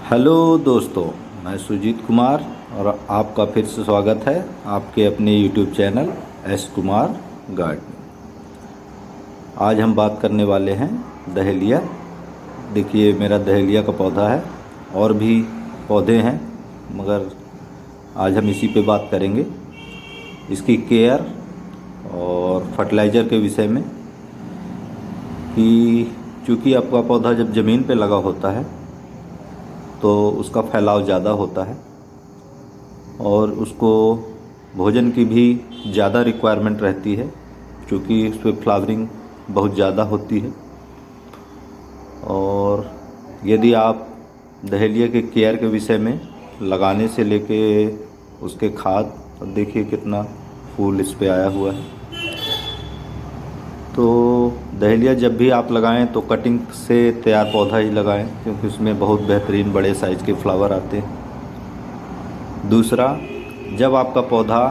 Hello दोस्तों, मैं सुजीत कुमार और आपका फिर से स्वागत है आपके अपने YouTube channel S Kumar gardening. आज हम बात करने वाले हैं डहेलिया। देखिए, मेरा डहेलिया का पौधा है, और भी पौधे हैं, मगर आज हम इसी पे बात करेंगे, इसकी केयर और फर्टिलाइज़र के विषय में। कि चूँकि आपका पौधा जब ज़मीन पे लगा होता है तो उसका फैलाव ज़्यादा होता है और उसको भोजन की भी ज़्यादा रिक्वायरमेंट रहती है, क्योंकि उस पर फ्लावरिंग बहुत ज़्यादा होती है। और यदि आप डहेलिया के केयर के विषय में, लगाने से लेके उसके खाद, और देखिए कितना फूल इस पे आया हुआ है। तो डहेलिया जब भी आप लगाएं तो कटिंग से तैयार पौधा ही लगाएं, क्योंकि उसमें बहुत बेहतरीन बड़े साइज़ के फ्लावर आते हैं। दूसरा, जब आपका पौधा,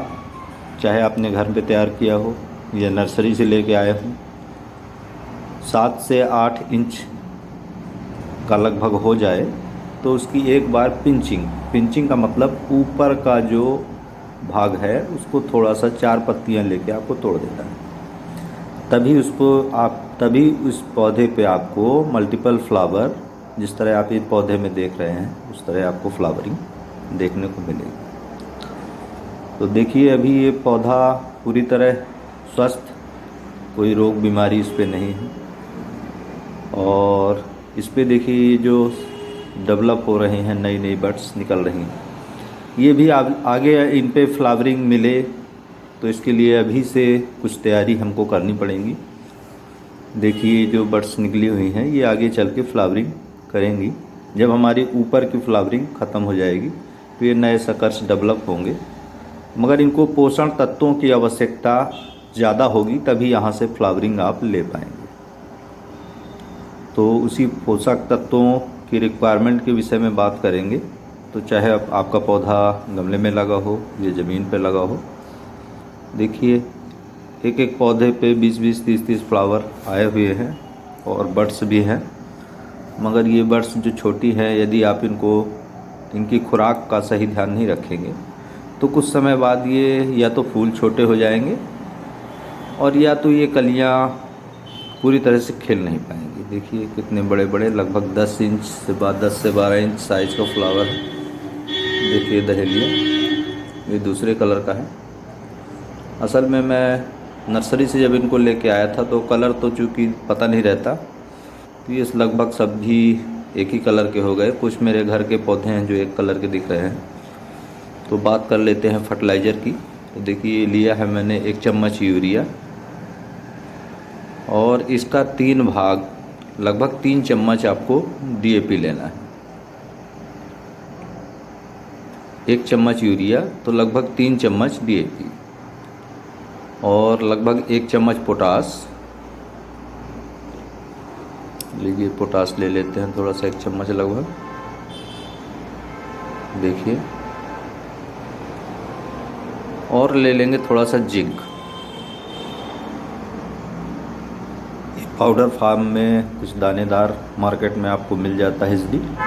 चाहे आपने घर पे तैयार किया हो या नर्सरी से लेके आए हो, 7 से 8 इंच का लगभग हो जाए तो उसकी एक बार पिंचिंग का मतलब ऊपर का जो भाग है उसको थोड़ा सा 4 पत्तियां लेके आपको तोड़ देना है। तभी उस पौधे पे आपको मल्टीपल फ्लावर, जिस तरह आप इस पौधे में देख रहे हैं उस तरह आपको फ्लावरिंग देखने को मिलेगी। तो देखिए, अभी ये पौधा पूरी तरह स्वस्थ, कोई रोग बीमारी इस पे नहीं है। और इस पे देखिए जो डेवलप हो रहे हैं, नई नई बड्स निकल रही हैं, ये भी आगे इन पे फ्लावरिंग मिले तो इसके लिए अभी से कुछ तैयारी हमको करनी पड़ेगी। देखिए, जो बड्स निकली हुई हैं ये आगे चल के फ्लावरिंग करेंगी। जब हमारी ऊपर की फ्लावरिंग ख़त्म हो जाएगी तो ये नए सकर्स डेवलप होंगे, मगर इनको पोषण तत्वों की आवश्यकता ज़्यादा होगी, तभी यहाँ से फ्लावरिंग आप ले पाएंगे। तो उसी पोषक तत्वों की रिक्वायरमेंट के विषय में बात करेंगे। तो चाहे आपका पौधा गमले में लगा हो या ज़मीन पे लगा हो, देखिए एक एक पौधे पे 20-20, 30-30 फ्लावर आए हुए हैं और बड्स भी हैं। मगर ये बड्स जो छोटी हैं, यदि आप इनकी खुराक का सही ध्यान नहीं रखेंगे तो कुछ समय बाद ये या तो फूल छोटे हो जाएंगे और या तो ये कलियाँ पूरी तरह से खिल नहीं पाएंगी। देखिए कितने बड़े बड़े, लगभग 10 इंच से 10 से 12 इंच साइज़ का फ्लावर। देखिए डहेलिया ये दूसरे कलर का है। असल में मैं नर्सरी से जब इनको लेके आया था तो कलर तो चूँकि पता नहीं रहता, तो ये लगभग सभी एक ही कलर के हो गए। कुछ मेरे घर के पौधे हैं जो एक कलर के दिख रहे हैं। तो बात कर लेते हैं फर्टिलाइज़र की। तो देखिए, लिया है मैंने 1 चम्मच यूरिया, और इसका 3 भाग, लगभग 3 चम्मच आपको डीएपी लेना है। 1 चम्मच यूरिया तो लगभग 3 चम्मच डीएपी, और लगभग 1 चम्मच पोटास। लीजिए, पोटास ले लेते हैं थोड़ा सा, 1 चम्मच लगभग। देखिए, और ले लेंगे थोड़ा सा जिंक। पाउडर फार्म में कुछ दानेदार मार्केट में आपको मिल जाता है इसलिए।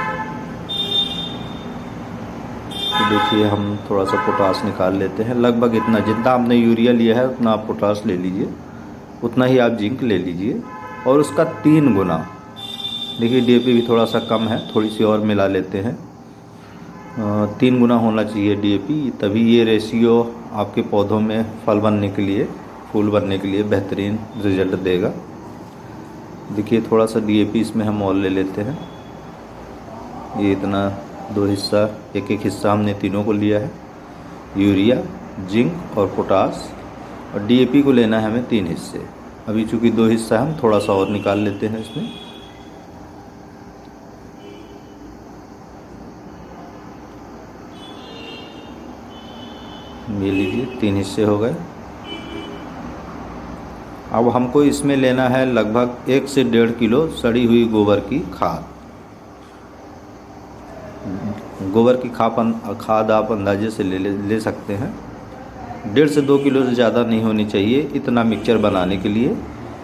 तो देखिए, हम थोड़ा सा पोटास निकाल लेते हैं। लगभग इतना, जितना आपने यूरिया लिया है उतना आप पोटास ले लीजिए, उतना ही आप जिंक ले लीजिए, और उसका 3 गुना। देखिए, डीएपी भी थोड़ा सा कम है, थोड़ी सी और मिला लेते हैं। 3 गुना होना चाहिए डीएपी, तभी ये रेशियो आपके पौधों में फल बनने के लिए, फूल बनने के लिए बेहतरीन रिजल्ट देगा। देखिए, थोड़ा सा डीएपी इसमें हम और ले लेते हैं। ये इतना 2 हिस्सा, एक हिस्सा हमने तीनों को लिया है, यूरिया, जिंक और पोटास, और डीएपी को लेना है हमें 3 हिस्से। अभी चूँकि 2 हिस्सा है, हम थोड़ा सा और निकाल लेते हैं इसमें। ये लीजिए, 3 हिस्से हो गए। अब हमको इसमें लेना है लगभग 1 से 1.5 किलो सड़ी हुई गोबर की खाद। गोबर की खाद आप अंदाजे से ले सकते हैं। 1.5 से 2 किलो से ज़्यादा नहीं होनी चाहिए इतना मिक्सचर बनाने के लिए।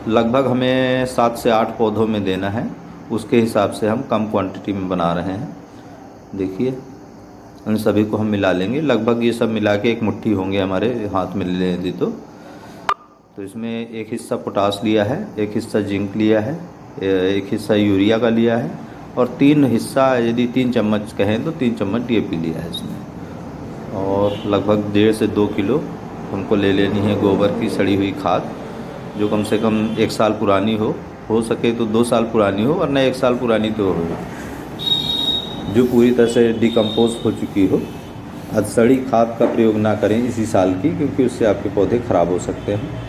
लगभग हमें 7 से 8 पौधों में देना है, उसके हिसाब से हम कम क्वांटिटी में बना रहे हैं। देखिए इन सभी को हम मिला लेंगे। लगभग ये सब मिला के एक मुट्ठी होंगे हमारे हाथ में ले लें तो इसमें एक हिस्सा पोटास लिया है, एक हिस्सा जिंक लिया है, एक हिस्सा यूरिया का लिया है और 3 हिस्सा, यदि 3 चम्मच कहें तो 3 चम्मच DAP लिया है इसमें। और लगभग 1.5 से 2 किलो हमको ले लेनी है गोबर की सड़ी हुई खाद, जो कम से कम 1 साल पुरानी हो सके तो 2 साल पुरानी हो, वरना 1 साल पुरानी तो हो, जो पूरी तरह से डिकम्पोज हो चुकी हो। सड़ी खाद का प्रयोग ना करें इसी साल की, क्योंकि उससे आपके पौधे ख़राब हो सकते हैं।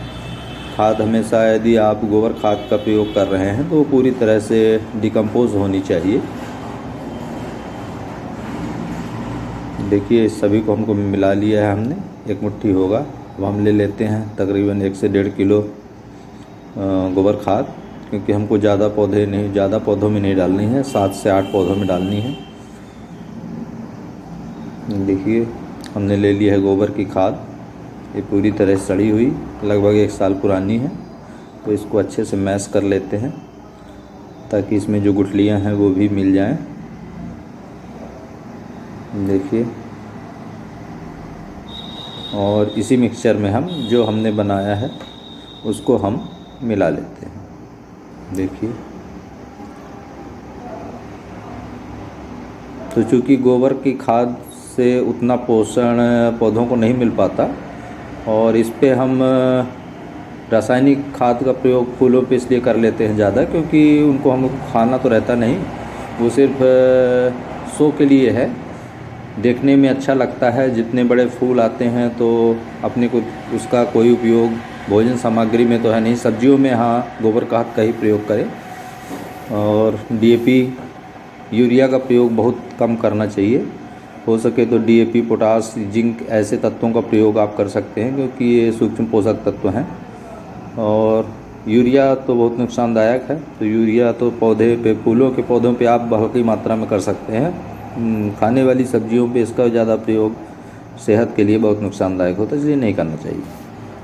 खाद हमेशा, यदि आप गोबर खाद का प्रयोग कर रहे हैं तो वो पूरी तरह से डिकम्पोज होनी चाहिए। देखिए इस सभी को हमको मिला लिया है हमने, एक मुट्ठी होगा। अब हम ले लेते हैं तकरीबन 1 से 1.5 किलो गोबर खाद, क्योंकि हमको ज़्यादा पौधों में नहीं डालनी है, 7 से 8 पौधों में डालनी है। देखिए हमने ले लिया है गोबर की खाद, ये पूरी तरह सड़ी हुई, लगभग 1 साल पुरानी है। तो इसको अच्छे से मैश कर लेते हैं ताकि इसमें जो गुठलियाँ हैं वो भी मिल जाएं। देखिए, और इसी मिक्सचर में हम जो हमने बनाया है उसको हम मिला लेते हैं। देखिए, तो चूँकि गोबर की खाद से उतना पोषण पौधों को नहीं मिल पाता, और इस पे हम रासायनिक खाद का प्रयोग फूलों पे इसलिए कर लेते हैं ज़्यादा, क्योंकि उनको हम खाना तो रहता नहीं, वो सिर्फ शो के लिए है, देखने में अच्छा लगता है। जितने बड़े फूल आते हैं तो अपने को उसका कोई उपयोग भोजन सामग्री में तो है नहीं। सब्जियों में हाँ गोबर खाद का ही प्रयोग करें, और DAP यूरिया का प्रयोग बहुत कम करना चाहिए। हो सके तो DAP, पोटास, जिंक ऐसे तत्वों का प्रयोग आप कर सकते हैं, क्योंकि ये सूक्ष्म पोषक तत्व हैं। और यूरिया तो बहुत नुकसानदायक है, तो यूरिया तो पौधे पे, फूलों के पौधों पे आप हल्की मात्रा में कर सकते हैं। खाने वाली सब्जियों पे इसका ज़्यादा प्रयोग सेहत के लिए बहुत नुकसानदायक होता है, इसलिए नहीं करना चाहिए।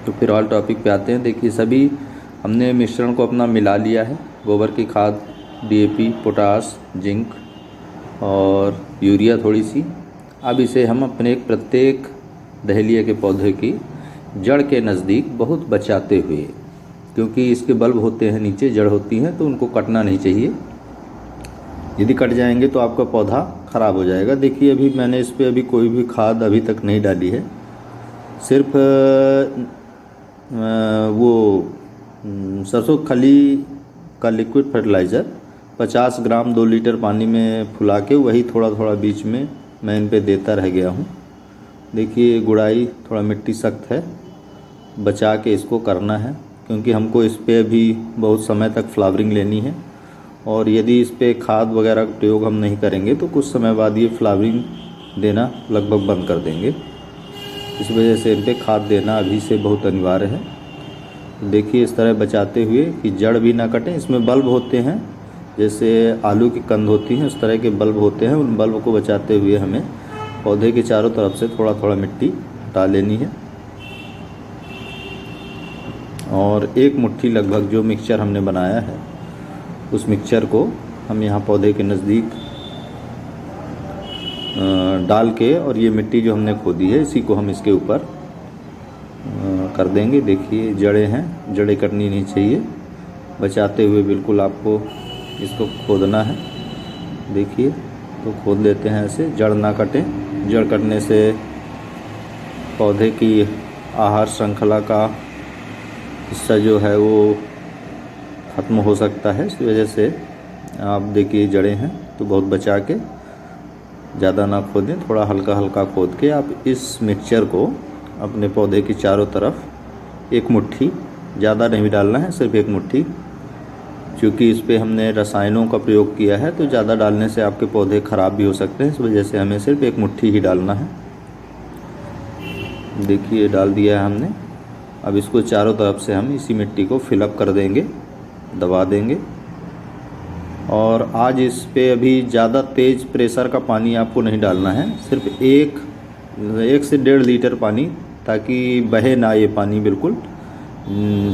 तो फिर और टॉपिक पे आते हैं। देखिए सभी हमने मिश्रण को अपना मिला लिया है, गोबर की खाद, DAP, पोटास, जिंक और यूरिया थोड़ी सी। अब इसे हम अपने प्रत्येक डहेलिया के पौधे की जड़ के नज़दीक बहुत बचाते हुए, क्योंकि इसके बल्ब होते हैं नीचे, जड़ होती हैं, तो उनको कटना नहीं चाहिए। यदि कट जाएंगे तो आपका पौधा ख़राब हो जाएगा। देखिए अभी मैंने इस पर कोई भी खाद अभी तक नहीं डाली है, सिर्फ वो सरसों खली का लिक्विड फर्टिलाइज़र 50 ग्राम 2 लीटर पानी में फुला के वही थोड़ा थोड़ा बीच में मैं इन पे देता रह गया हूँ। देखिए गुड़ाई, थोड़ा मिट्टी सख्त है, बचा के इसको करना है, क्योंकि हमको इस पे भी बहुत समय तक फ्लावरिंग लेनी है। और यदि इस पे खाद वगैरह का प्रयोग हम नहीं करेंगे तो कुछ समय बाद ये फ्लावरिंग देना लगभग बंद कर देंगे। इस वजह से इन पे खाद देना अभी से बहुत अनिवार्य है। देखिए इस तरह बचाते हुए कि जड़ भी ना कटें। इसमें बल्ब होते हैं, जैसे आलू की कंद होती हैं उस तरह के बल्ब होते हैं, उन बल्ब को बचाते हुए हमें पौधे के चारों तरफ से थोड़ा थोड़ा मिट्टी डाल लेनी है। और एक मुट्ठी लगभग जो मिक्सचर हमने बनाया है उस मिक्सचर को हम यहाँ पौधे के नज़दीक डाल के, और ये मिट्टी जो हमने खोदी है इसी को हम इसके ऊपर कर देंगे। देखिए जड़ें हैं, जड़ें कटनी नहीं चाहिए, बचाते हुए बिल्कुल आपको इसको खोदना है। देखिए तो खोद लेते हैं ऐसे, जड़ ना कटें। जड़ कटने से पौधे की आहार श्रृंखला का हिस्सा जो है वो ख़त्म हो सकता है। इस वजह से आप देखिए जड़ें हैं तो बहुत बचा के, ज़्यादा ना खोदें, थोड़ा हल्का हल्का खोद के आप इस मिक्सचर को अपने पौधे की चारों तरफ एक मुट्ठी, ज़्यादा नहीं डालना है, सिर्फ एक मुट्ठी। क्योंकि इस पे हमने रसायनों का प्रयोग किया है तो ज़्यादा डालने से आपके पौधे ख़राब भी हो सकते हैं, इस वजह से हमें सिर्फ एक मुट्ठी ही डालना है। देखिए डाल दिया है हमने। अब इसको चारों तरफ से हम इसी मिट्टी को फिलअप कर देंगे, दबा देंगे। और आज इस पे अभी ज़्यादा तेज़ प्रेशर का पानी आपको नहीं डालना है, सिर्फ एक से 1.5 लीटर पानी, ताकि बहे ना ये पानी, बिल्कुल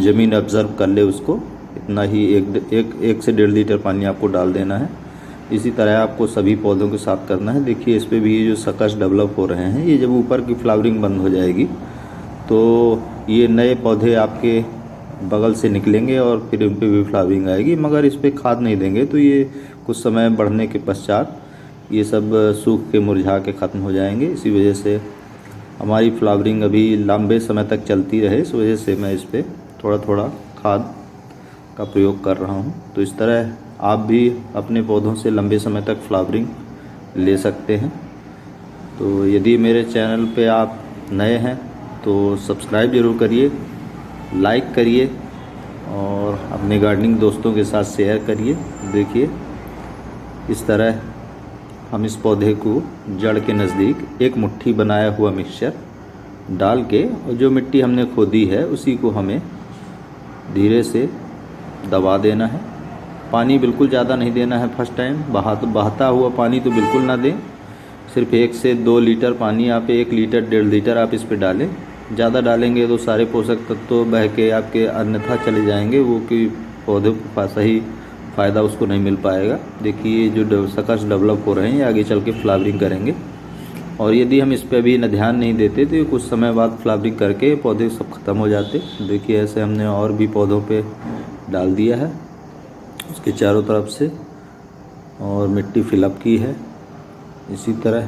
ज़मीन ऑब्ज़र्व कर ले उसको। इतना ही एक से 1.5 लीटर पानी आपको डाल देना है। इसी तरह आपको सभी पौधों के साथ करना है। देखिए इस पे भी ये जो सकस डेवलप हो रहे हैं, ये जब ऊपर की फ्लावरिंग बंद हो जाएगी तो ये नए पौधे आपके बगल से निकलेंगे और फिर इन पे भी फ्लावरिंग आएगी। मगर इस पे खाद नहीं देंगे तो ये कुछ समय बढ़ने के पश्चात ये सब सूख के मुरझा के ख़त्म हो जाएंगे। इसी वजह से हमारी फ्लावरिंग अभी लंबे समय तक चलती रहे, इस वजह से मैं इस पे थोड़ा थोड़ा खाद का प्रयोग कर रहा हूँ। तो इस तरह आप भी अपने पौधों से लंबे समय तक फ्लावरिंग ले सकते हैं। तो यदि मेरे चैनल पे आप नए हैं तो सब्सक्राइब ज़रूर करिए, लाइक करिए और अपने गार्डनिंग दोस्तों के साथ शेयर करिए। देखिए इस तरह हम इस पौधे को जड़ के नज़दीक एक मुट्ठी बनाया हुआ मिक्सचर डाल के, और जो मिट्टी हमने खोदी है उसी को हमें धीरे से दबा देना है। पानी बिल्कुल ज़्यादा नहीं देना है फर्स्ट टाइम, बहता हुआ पानी तो बिल्कुल ना दें। सिर्फ 1 से 2 लीटर पानी आप 1 लीटर 1.5 लीटर आप इस पे डालें। ज़्यादा डालेंगे तो सारे पोषक तत्व तो बह के आपके अन्यथा चले जाएंगे, वो कि पौधे को सही फ़ायदा उसको नहीं मिल पाएगा। देखिए जो सकस डेवलप हो रहे हैं ये आगे चल के फ्लावरिंग करेंगे, और यदि हम इस पर अभी ध्यान नहीं देते तो ये कुछ समय बाद फ्लावरिंग करके पौधे सब ख़त्म हो जाते। देखिए ऐसे हमने और भी पौधों पे डाल दिया है उसके चारों तरफ से, और मिट्टी फिलअप की है। इसी तरह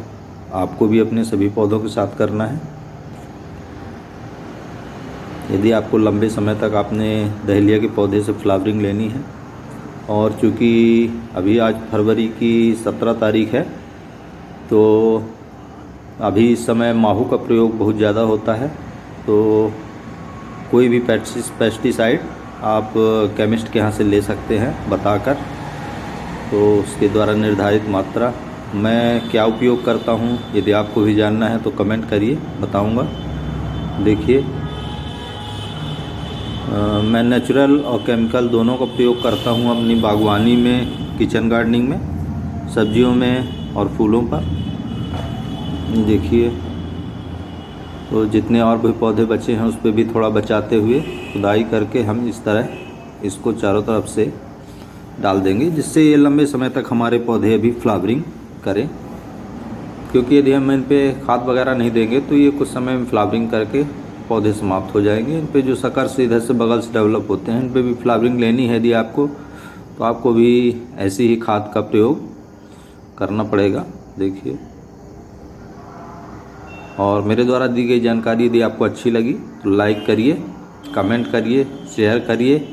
आपको भी अपने सभी पौधों के साथ करना है। यदि आपको लंबे समय तक आपने डहेलिया के पौधे से फ्लावरिंग लेनी है, और चूँकि अभी आज फरवरी की 17 तारीख है तो अभी इस समय माहू का प्रयोग बहुत ज़्यादा होता है। तो कोई भी पेस्टिसाइड आप केमिस्ट के यहाँ से ले सकते हैं बताकर, तो उसके द्वारा निर्धारित मात्रा। मैं क्या उपयोग करता हूँ यदि आपको भी जानना है तो कमेंट करिए, बताऊँगा। देखिए मैं नेचुरल और केमिकल दोनों का प्रयोग करता हूँ अपनी बागवानी में, किचन गार्डनिंग में, सब्जियों में और फूलों पर। देखिए तो जितने और भी पौधे बचे हैं उस पर भी थोड़ा बचाते हुए खुदाई करके हम इस तरह इसको चारों तरफ से डाल देंगे, जिससे ये लंबे समय तक हमारे पौधे अभी फ्लावरिंग करें। क्योंकि यदि हम इन पे खाद वगैरह नहीं देंगे तो ये कुछ समय में फ्लावरिंग करके पौधे समाप्त हो जाएंगे। इन पे जो सकर्स इधर से बगल से डेवलप होते हैं, इन पे भी फ्लावरिंग लेनी है यदि आपको, तो आपको भी ऐसी ही खाद का प्रयोग करना पड़ेगा। देखिए, और मेरे द्वारा दी गई जानकारी यदि आपको अच्छी लगी तो लाइक करिए, कमेंट करिए, शेयर करिए,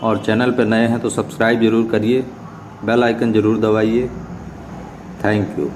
और चैनल पर नए हैं तो सब्सक्राइब ज़रूर करिए, बेल आइकन ज़रूर दबाइए। Thank you.